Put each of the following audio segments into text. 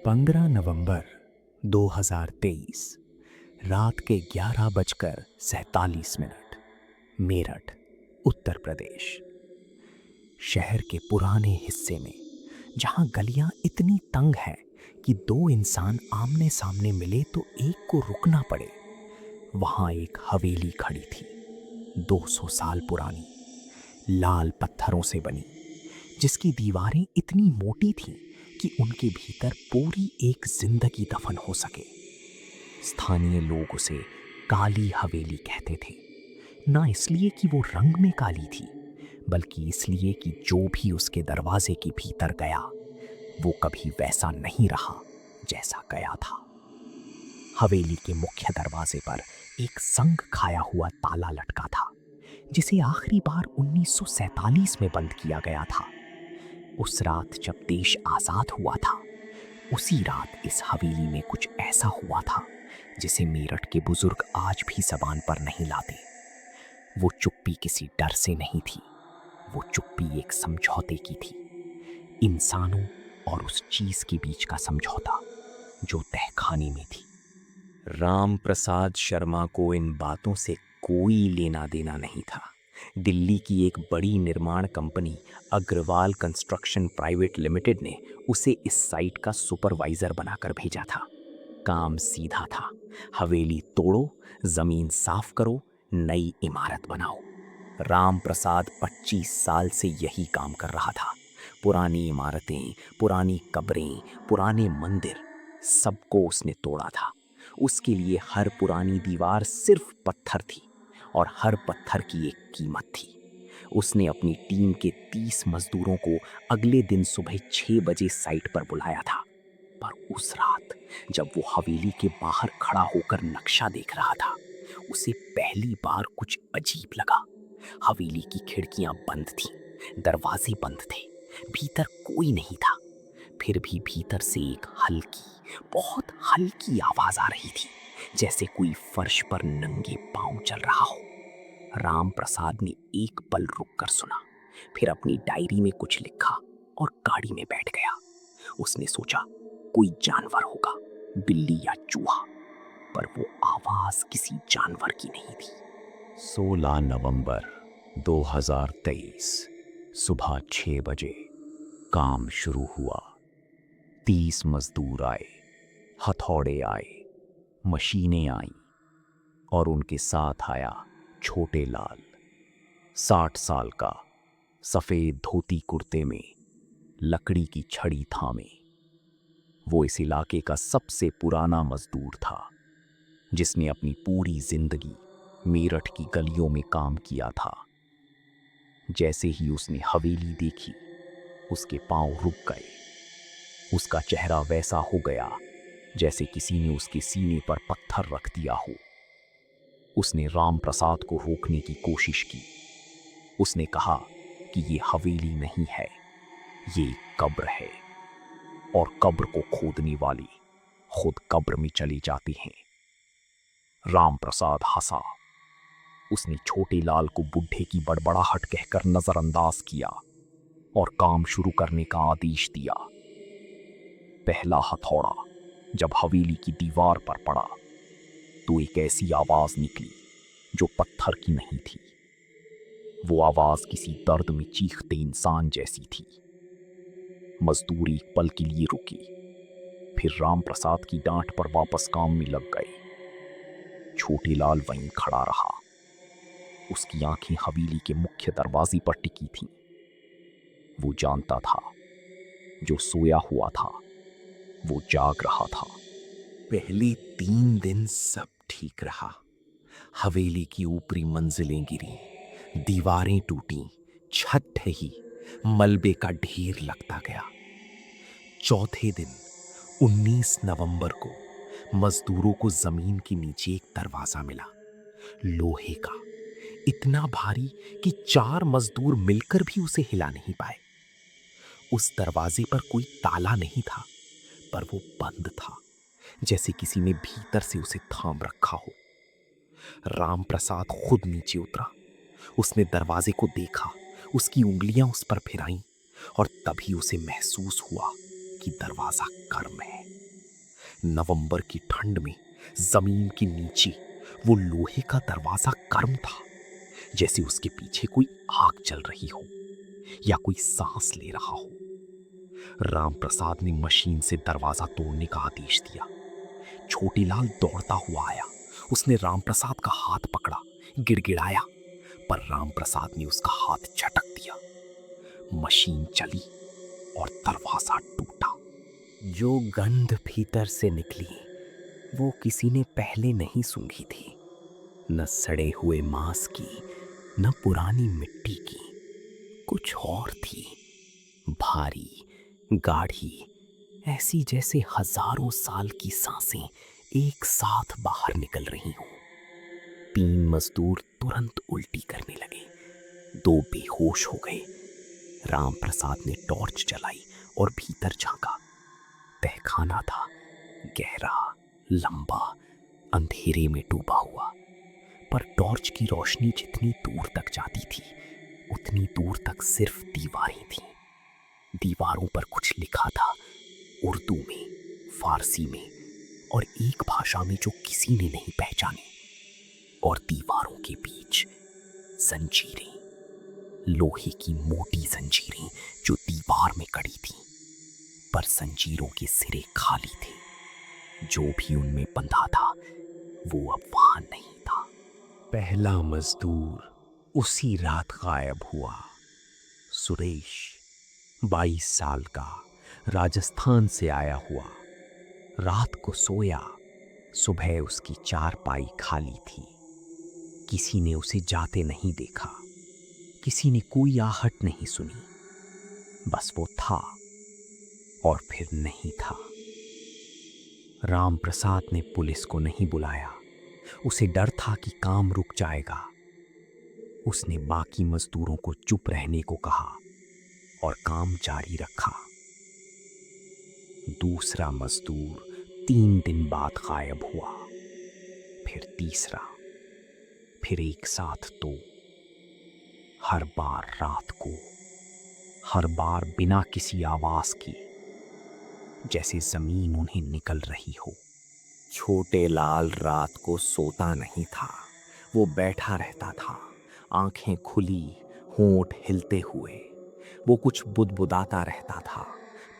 15 नवंबर 2023 रात के 11:47 मेरठ, उत्तर प्रदेश। शहर के पुराने हिस्से में जहां गलियां इतनी तंग हैं कि दो इंसान आमने सामने मिले तो एक को रुकना पड़े, वहां एक हवेली खड़ी थी, 200 साल पुरानी, लाल पत्थरों से बनी, जिसकी दीवारें इतनी मोटी थीं कि उनके भीतर पूरी एक जिंदगी दफन हो सके। स्थानीय लोग उसे काली हवेली कहते थे, ना इसलिए कि वो रंग में काली थी, बल्कि इसलिए कि जो भी उसके दरवाजे के भीतर गया वो कभी वैसा नहीं रहा जैसा गया था। हवेली के मुख्य दरवाजे पर एक संग खाया हुआ ताला लटका था, जिसे आखिरी बार 1947 में बंद किया गया था। उस रात जब देश आजाद हुआ था, उसी रात इस हवेली में कुछ ऐसा हुआ था जिसे मेरठ के बुजुर्ग आज भी ज़बान पर नहीं लाते। वो चुप्पी किसी डर से नहीं थी, वो चुप्पी एक समझौते की थी, इंसानों और उस चीज के बीच का समझौता जो तहखाने में थी। राम प्रसाद शर्मा को इन बातों से कोई लेना देना नहीं था। दिल्ली की एक बड़ी निर्माण company Agarwal construction private limited ने उसे इस साइट का सुपरवाइजर बनाकर भेजा था। काम सीधा था, हवेली तोड़ो, जमीन साफ करो, नई इमारत बनाओ। राम प्रसाद 25 साल से यही काम कर रहा था। पुरानी इमारतें, पुरानी कब्रें, पुराने मंदिर, सबको उसने तोड़ा था। उसके लिए हर पुरानी दीवार सिर्फ पत्थर थी और हर पत्थर की एक कीमत थी। उसने अपनी टीम के 30 मजदूरों को अगले दिन सुबह 6 बजे साइट पर बुलाया था। पर उस रात जब वो हवेली के बाहर खड़ा होकर नक्शा देख रहा था, उसे पहली बार कुछ अजीब लगा। हवेली की खिड़कियां बंद थीं, दरवाजे बंद थे, भीतर कोई नहीं था। फिर भी भीतर से एक हल्की, बहुत हल्की आवाज आ रही थी, जैसे कोई फर्श पर नंगे पांव चल रहा हो। राम प्रसाद ने एक पल रुककर सुना, फिर अपनी डायरी में कुछ लिखा और गाड़ी में बैठ गया। उसने सोचा कोई जानवर होगा, बिल्ली या चूहा, पर वो आवाज किसी जानवर की नहीं थी। 16 नवंबर 2023 सुबह 6 बजे काम शुरू हुआ। 30 मजदूर आए, हथौड़े आए, मशीनें आईं और उनके साथ आया छोटे लाल, 60 साल का, सफेद धोती कुर्ते में, लकड़ी की छड़ी थामे। वो इस इलाके का सबसे पुराना मजदूर था, जिसने अपनी पूरी जिंदगी मेरठ की गलियों में काम किया था। जैसे ही उसने हवेली देखी, उसके पांव रुक गए। उसका चेहरा वैसा हो गया जैसे किसी ने उसके सीने पर पत्थर रख दिया हो। उसने राम प्रसाद को रोकने की कोशिश की। उसने कहा कि ये हवेली नहीं है, ये कब्र है, और कब्र को खोदने वाले खुद कब्र में चले जाते हैं। राम प्रसाद हंसा। उसने छोटे लाल को बुढ़े की बड़बड़ाहट कहकर नजरअंदाज किया और काम शुरू करने का आदेश दिया। पहला हथौड़ा जब हवेली की दीवार पर पड़ा तो एक ऐसी आवाज निकली जो पत्थर की नहीं थी। वो आवाज किसी दर्द में चीखते इंसान जैसी थी। मजदूर एक पल के लिए रुके, फिर राम प्रसाद की डांट पर वापस काम में लग गए। छोटे लाल वहीं खड़ा रहा। उसकी आंखें हवेली के मुख्य दरवाजे पर टिकी थीं। वो जानता था, जो सोया हुआ था वो जाग रहा था। पहले 3 दिन सब ठीक रहा। हवेली की ऊपरी मंजिलें गिरी, दीवारें टूटी, छत ढही, मलबे का ढेर लगता गया। चौथे दिन 19 नवंबर को मजदूरों को जमीन के नीचे एक दरवाजा मिला, लोहे का, इतना भारी कि 4 मजदूर मिलकर भी उसे हिला नहीं पाए। उस दरवाजे पर कोई ताला नहीं था, पर वो बंद था, जैसे किसी ने भीतर से उसे थाम रखा हो। राम प्रसाद खुद नीचे उतरा। उसने दरवाजे को देखा, उसकी उंगलियां उस पर फिराईं, और तभी उसे महसूस हुआ कि दरवाजा गर्म है। नवंबर की ठंड में जमीन के नीचे वो लोहे का दरवाजा गर्म था, जैसे उसके पीछे कोई आग जल रही हो या कोई सांस ले रहा हो। राम प्रसाद ने मशीन से दरवाजा तोड़ने का आदेश दिया। छोटीलाल दौड़ता हुआ आया। उसने रामप्रसाद का हाथ पकड़ा, गिड़गिड़ाया, पर रामप्रसाद ने उसका हाथ झटक दिया। मशीन चली और दरवाजा टूटा। जो गंध भीतर से निकली वो किसी ने पहले नहीं सूंघी थी। न सड़े हुए मांस की, न पुरानी मिट्टी की, कुछ और थी, भारी, गाढ़ी, ऐसी जैसे हजारों साल की सांसें एक साथ बाहर निकल रही हों। 3 मजदूर तुरंत उल्टी करने लगे। 2 बेहोश हो गए। राम प्रसाद ने टॉर्च जलाई और भीतर झांका। तहखाना था, गहरा, लंबा, अंधेरे में डूबा हुआ। पर टॉर्च की रोशनी जितनी दूर तक जाती थी, उतनी दूर तक सिर्फ दीवारें थीं। दीवारों पर कुछ लिखा था, उर्दू में, फारसी में और एक भाषा में जो किसी ने नहीं पहचानी। और दीवारों के बीच जंजीरें, लोहे की मोटी जंजीरें जो दीवार में कड़ी थीं, पर जंजीरों के सिरे खाली थे। जो भी उनमें बंधा था वो अब वहां नहीं था। पहला मजदूर उसी रात गायब हुआ। सुरेश, 22 साल का, राजस्थान से आया हुआ। रात को सोया, सुबह उसकी चारपाई खाली थी। किसी ने उसे जाते नहीं देखा, किसी ने कोई आहट नहीं सुनी। बस वो था और फिर नहीं था। राम प्रसाद ने पुलिस को नहीं बुलाया। उसे डर था कि काम रुक जाएगा। उसने बाकी मजदूरों को चुप रहने को कहा और काम जारी रखा। दूसरा मजदूर 3 दिन बाद गायब हुआ, फिर तीसरा, फिर एक साथ 2। हर बार रात को, हर बार बिना किसी आवाज की, जैसे जमीन उन्हें निकल रही हो। छोटेलाल रात को सोता नहीं था। वो बैठा रहता था, आंखें खुली, होंठ हिलते हुए। वो कुछ बुदबुदाता रहता था,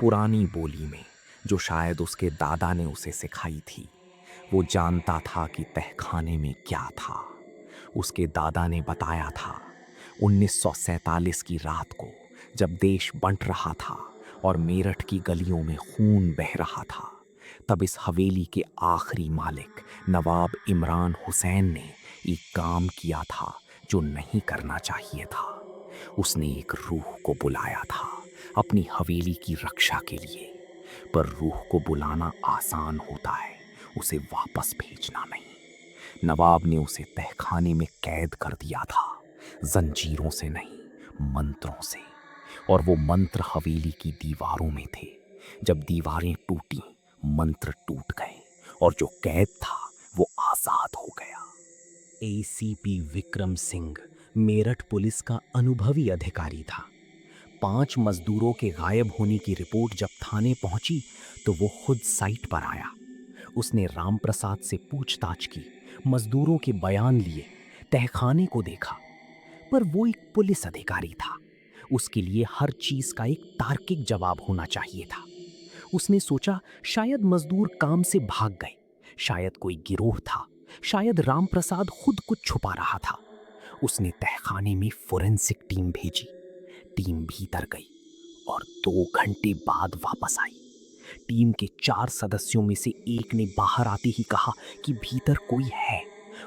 पुरानी बोली में, जो शायद उसके दादा ने उसे सिखाई थी। वो जानता था कि तहखाने में क्या था। उसके दादा ने बताया था, 1947 की रात को, जब देश बंट रहा था और मेरठ की गलियों में खून बह रहा था, तब इस हवेली के आखिरी मालिक नवाब इमरान हुसैन ने एक काम किया था जो नहीं करना चाहिए था। उसने एक रूह को बुलाया था अपनी हवेली की रक्षा के लिए। पर रूह को बुलाना आसान होता है, उसे वापस भेजना नहीं। नवाब ने उसे तहखाने में कैद कर दिया था, जंजीरों से नहीं, मंत्रों से। और वो मंत्र हवेली की दीवारों में थे। जब दीवारें टूटी, मंत्र टूट गए और जो कैद था वो आजाद हो गया। एसीपी विक्रम सिंह मेरठ पुलिस का अनुभवी अधिकारी था। 5 मजदूरों के गायब होने की रिपोर्ट जब थाने पहुंची तो वो खुद साइट पर आया। उसने रामप्रसाद से पूछताछ की, मजदूरों के बयान लिए, तहखाने को देखा। पर वो एक पुलिस अधिकारी था। उसके लिए हर चीज का एक तार्किक जवाब होना चाहिए था। उसने सोचा शायद मजदूर काम से भाग गए, शायद कोई गिरोह था, शायद रामप्रसाद खुद कुछ छुपा रहा था। उसने तहखाने में फोरेंसिक टीम भेजी। टीम भीतर गई और 2 घंटे बाद वापस आई। टीम के 4 सदस्यों में से एक ने बाहर आते ही कहा कि भीतर कोई है।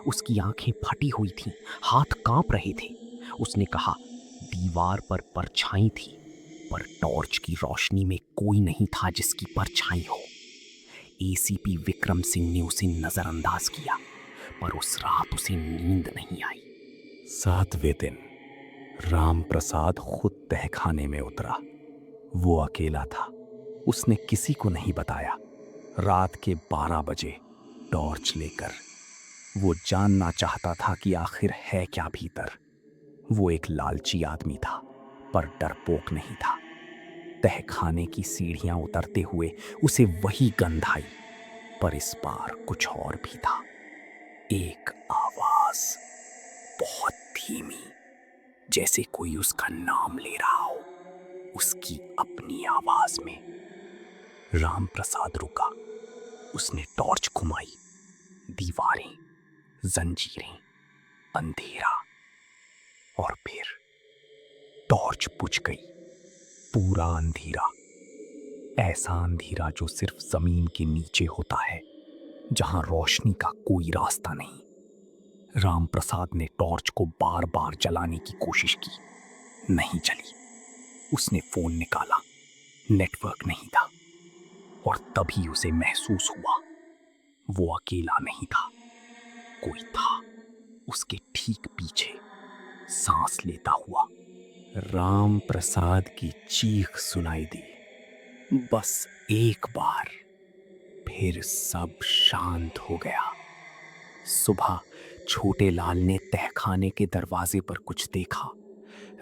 उसकी आंखें फटी हुई थीं, हाथ कांप रहे थे। उसने कहा दीवार पर परछाई थी, पर टॉर्च की रोशनी में कोई नहीं था जिसकी परछाई हो। एसीपी विक्रम सिंह ने उसे नजरअंदाज किया, पर उस रात उसे नींद नहीं आई। 7वें दिन राम प्रसाद खुद तहखाने में उतरा। वो अकेला था। उसने किसी को नहीं बताया। रात के 12 बजे टॉर्च लेकर वो जानना चाहता था कि आखिर है क्या भीतर। वो एक लालची आदमी था, पर डरपोक नहीं था। तहखाने की सीढ़ियां उतरते हुए उसे वही गंध आई, पर इस बार कुछ और भी था। एक आवाज, बहुत धीमी, जैसे कोई उसका नाम ले रहा हो, उसकी अपनी आवाज में। राम प्रसाद रुका। उसने टॉर्च घुमाई। दीवारें, जंजीरें, अंधेरा, और फिर टॉर्च बुझ गई। पूरा अंधेरा, ऐसा अंधेरा जो सिर्फ जमीन के नीचे होता है, जहां रोशनी का कोई रास्ता नहीं। राम प्रसाद ने टॉर्च को बार बार जलाने की कोशिश की, नहीं जली। उसने फोन निकाला, नेटवर्क नहीं था। और तभी उसे महसूस हुआ, वो अकेला नहीं था, कोई था उसके ठीक पीछे, सांस लेता हुआ। राम प्रसाद की चीख सुनाई दी, बस एक बार। फिर सब शांत हो गया। सुबह छोटे लाल ने तहखाने के दरवाजे पर कुछ देखा।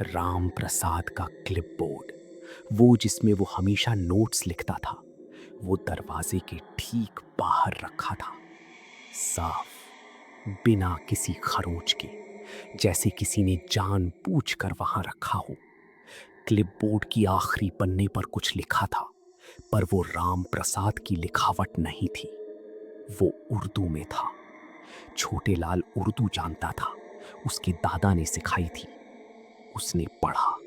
राम प्रसाद का क्लिपबोर्ड, वो जिसमें वो हमेशा नोट्स लिखता था, वो दरवाजे के ठीक बाहर रखा था, साफ, बिना किसी खरोंच के, जैसे किसी ने जानबूझकर वहां रखा हो। क्लिपबोर्ड की आखिरी पन्ने पर कुछ लिखा था, पर वो राम प्रसाद की लिखावट नहीं थी, वो उर्दू में था। छोटे लाल उर्दू जानता था, उसके दादा ने सिखाई थी। उसने पढ़ा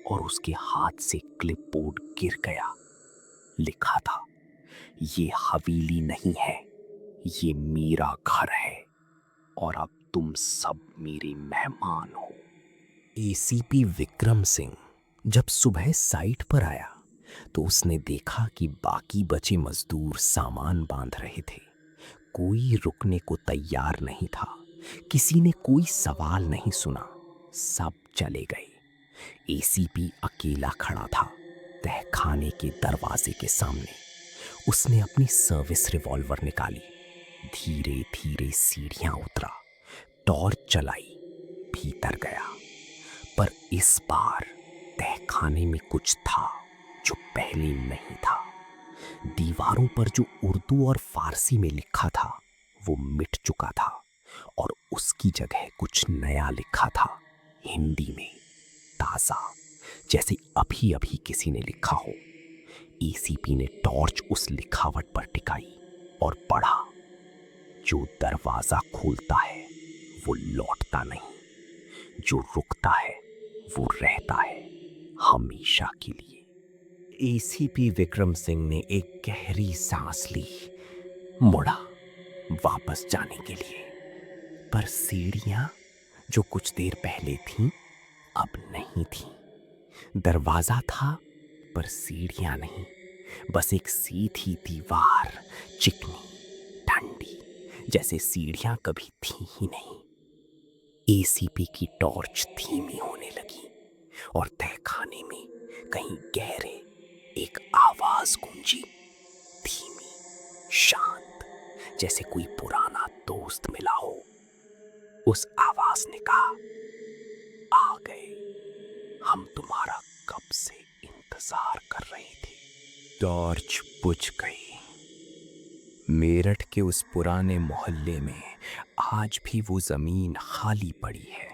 और उसके हाथ से क्लिपबोर्ड गिर गया। लिखा था, ये हवेली नहीं है, ये मेरा घर है, और अब तुम सब मेरे मेहमान हो। एसीपी विक्रम सिंह जब सुबह साइट पर आया तो उसने देखा कि बाकी बचे मजदूर सामान बांध रहे थे। कोई रुकने को तैयार नहीं था, किसी ने कोई सवाल नहीं सुना, सब चले गए। एसीपी अकेला खड़ा था तहखाने के दरवाजे के सामने। उसने अपनी सर्विस रिवॉल्वर निकाली, धीरे धीरे सीढ़ियां उतरा, टॉर्च चलाई, भीतर गया। पर इस बार तहखाने में कुछ था जो पहले नहीं था। दीवारों पर जो उर्दू और फारसी में लिखा था वो मिट चुका था, और उसकी जगह कुछ नया लिखा था, हिंदी में, ताजा, जैसे अभी अभी किसी ने लिखा हो। एसीपी ने टॉर्च उस लिखावट पर टिकाई और पढ़ा, जो दरवाजा खोलता है वो लौटता नहीं, जो रुकता है वो रहता है हमेशा के लिए। एसीपी विक्रम सिंह ने एक गहरी सांस ली, मुड़ा वापस जाने के लिए। पर सीढ़ियां जो कुछ देर पहले थीं, अब नहीं थीं। दरवाजा था पर सीढ़ियां नहीं, बस एक सीधी दीवार, चिकनी, ठंडी, जैसे सीढ़ियां कभी थी ही नहीं। एसीपी की टॉर्च धीमी होने लगी और तहखाने में कहीं गहरे एक आवाज गूंजी, धीमी, शांत, जैसे कोई पुराना दोस्त मिला हो। उस आवाज ने कहा, आ गए, हम तुम्हारा कब से इंतजार कर रहे थे। टॉर्च बुझ गई। मेरठ के उस पुराने मोहल्ले में आज भी वो जमीन खाली पड़ी है।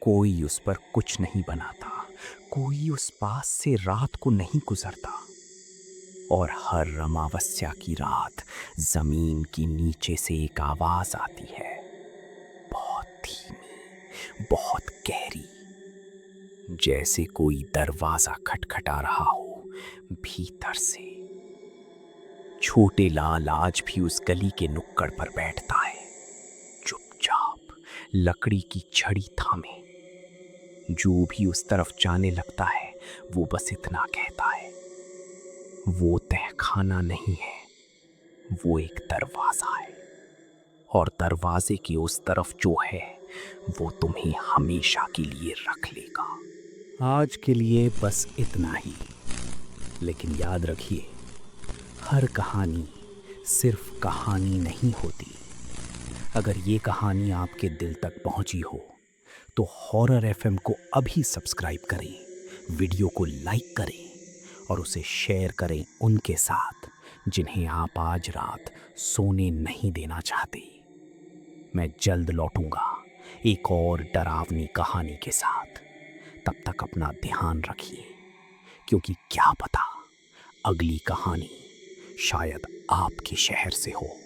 कोई उस पर कुछ नहीं बनाता, कोई उस पास से रात को नहीं गुजरता। और हर अमावस्या की रात जमीन के नीचे से एक आवाज आती है, बहुत धीमी, बहुत गहरी, जैसे कोई दरवाजा खटखटा रहा हो भीतर से। छोटे लाल आज भी उस गली के नुक्कड़ पर बैठता है, चुपचाप, लकड़ी की छड़ी थामे। जो भी उस तरफ जाने लगता है वो बस इतना कहता है, वो तहखाना नहीं है, वो एक दरवाजा है, और दरवाजे की उस तरफ जो है वो तुम्हें हमेशा के लिए रख लेगा। आज के लिए बस इतना ही, लेकिन याद रखिए, हर कहानी सिर्फ कहानी नहीं होती। अगर ये कहानी आपके दिल तक पहुंची हो तो हॉरर एफएम को अभी सब्सक्राइब करें, वीडियो को लाइक करें और उसे शेयर करें उनके साथ जिन्हें आप आज रात सोने नहीं देना चाहते। मैं जल्द लौटूंगा एक और डरावनी कहानी के साथ। तब तक अपना ध्यान रखिए, क्योंकि क्या पता अगली कहानी शायद आपके शहर से हो।